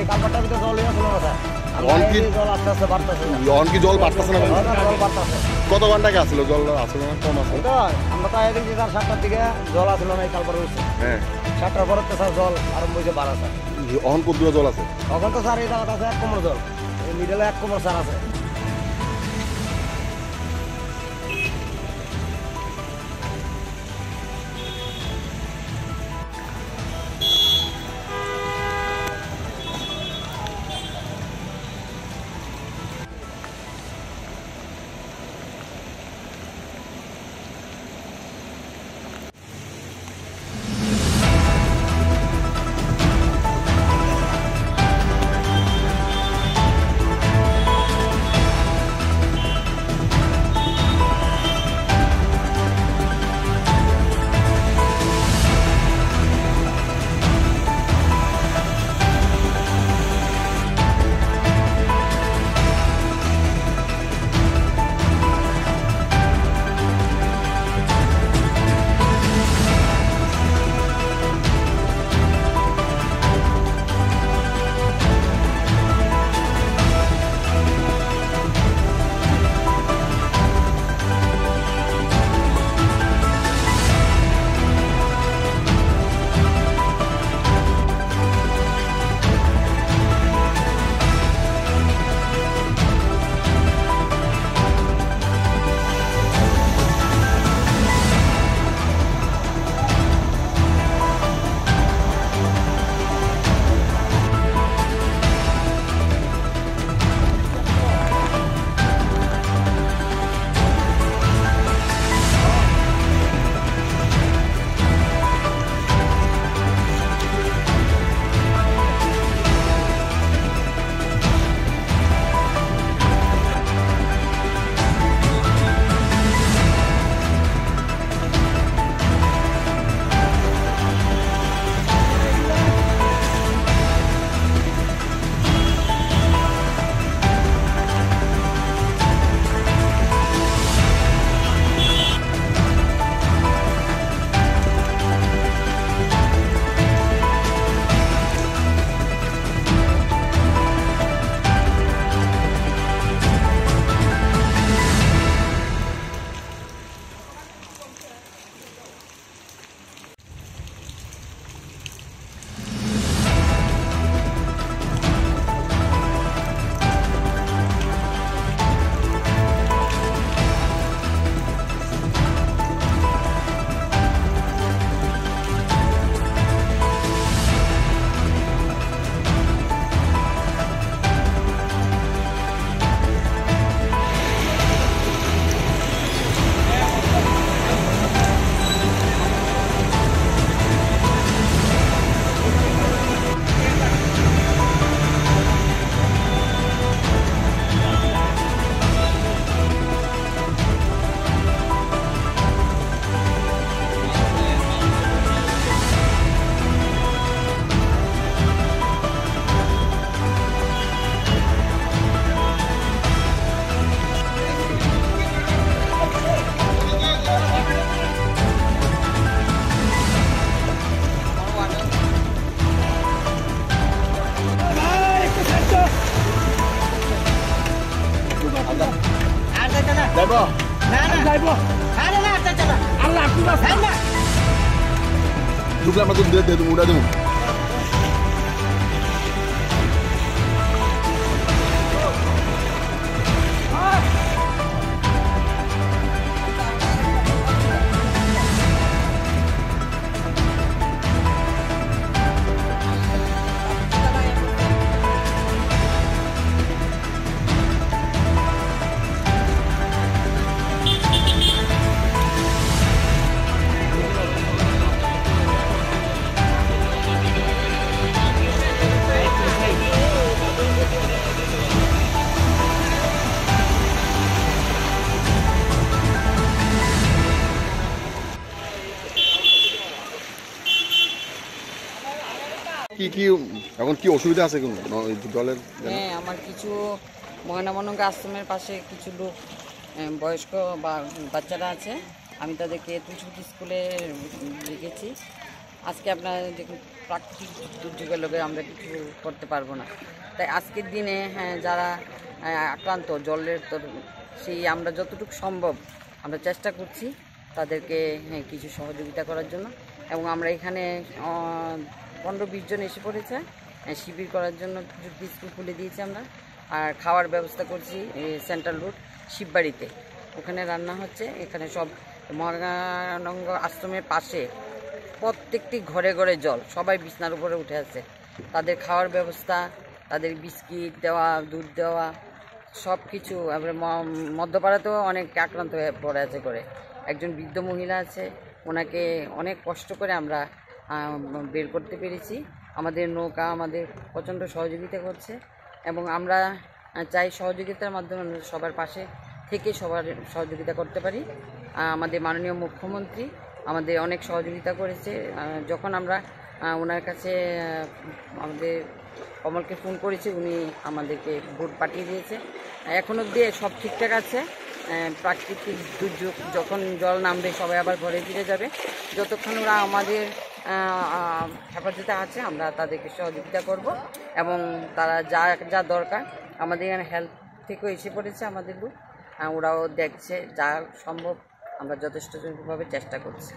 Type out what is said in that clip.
এই কালপাটার ভিতরে জলই আসলো না স্যার। জল আস্তে আস্তে বাড়তেছে। কি জল বাড়তেছে না? জল বাড়তেছে। কত ঘন্টাকে আসলো জল? আসলে না কম আসলো? আমরা তো এদিকে স্যার 7টার দিকে জল আসলো না এই কালপার হয়েছে। হ্যাঁ 7টার পরে তো স্যার জল আরম্ভ হয়েছে বাড়া স্যার। অহন কত দূরে জল আছে? তখন তো স্যার এই জায়গাটা আছে 1 কোমর জল, এই মিডলে 1 কোমর স্যার আছে। যাইব না না যাইব আরে না চাচা না আল্লাহ আপনি বাস না ঢুকলে আমরা তো দিয়ে দেবো উড়া দেবো কি কি এখন কি অসুবিধা আছে কোন জলের? হ্যাঁ আমার কিছু ময়নামনঙ্গ আশ্রমের পাশে কিছু লোক বয়স্ক বা বাচ্চারা আছে, আমি তাদেরকে তুলসী স্কুলে রেখেছি। আজকে আপনারা দেখুন প্রাকৃতিক দুর্যোগের লোকে আমরা কিছু করতে পারবো না। তাই আজকের দিনে হ্যাঁ যারা আক্রান্ত জলের তো সেই আমরা যতটুকু সম্ভব আমরা চেষ্টা করছি তাদেরকে হ্যাঁ কিছু সহযোগিতা করার জন্য। এবং আমরা এখানে 15-20 জন এসে পড়েছে শিবির করার জন্য, কিছু স্কুল খুলে দিয়েছি আমরা। আর খাওয়ার ব্যবস্থা করছি সেন্ট্রাল রোড শিববাড়িতে, ওখানে রান্না হচ্ছে। এখানে সব মহানন্দ আশ্রমের পাশে প্রত্যেকটি ঘরে ঘরে জল, সবাই বিছনার উপরে উঠে আছে। তাদের খাওয়ার ব্যবস্থা, তাদের বিস্কিট দেওয়া, দুধ দেওয়া, সব কিছু। এবারে মধ্যপাড়াতেও অনেক আক্রান্ত হয়ে পড়ে আছে করে। একজন বৃদ্ধ মহিলা আছে, ওনাকে অনেক কষ্ট করে আমরা বের করতে পেরেছি। আমাদের নৌকা আমাদের প্রচণ্ড সহযোগিতা করছে এবং আমরা চাই সহযোগিতার মাধ্যমে আমরা সবার পাশে থেকে সবার সহযোগিতা করতে পারি। আমাদের মাননীয় মুখ্যমন্ত্রী আমাদের অনেক সহযোগিতা করেছে। যখন আমরা ওনার কাছে আমাদের কমলকে ফোন করেছি, উনি আমাদেরকে ভোট পাঠিয়ে দিয়েছে। এখন অবধি সব ঠিকঠাক আছে। প্রাকৃতিক দুর্যোগ যখন জল নামবে সবাই আবার ঘরে ফিরে যাবে। যতক্ষণ ওরা আমাদের হেফাজতে আছে আমরা তাদেরকে সহযোগিতা করব এবং তারা যা যা দরকার আমাদের এখানে হেল্প থেকেও এসে পড়েছে আমাদের লোক, ওরাও দেখছে যা সম্ভব আমরা যথেষ্টভাবে চেষ্টা করছি।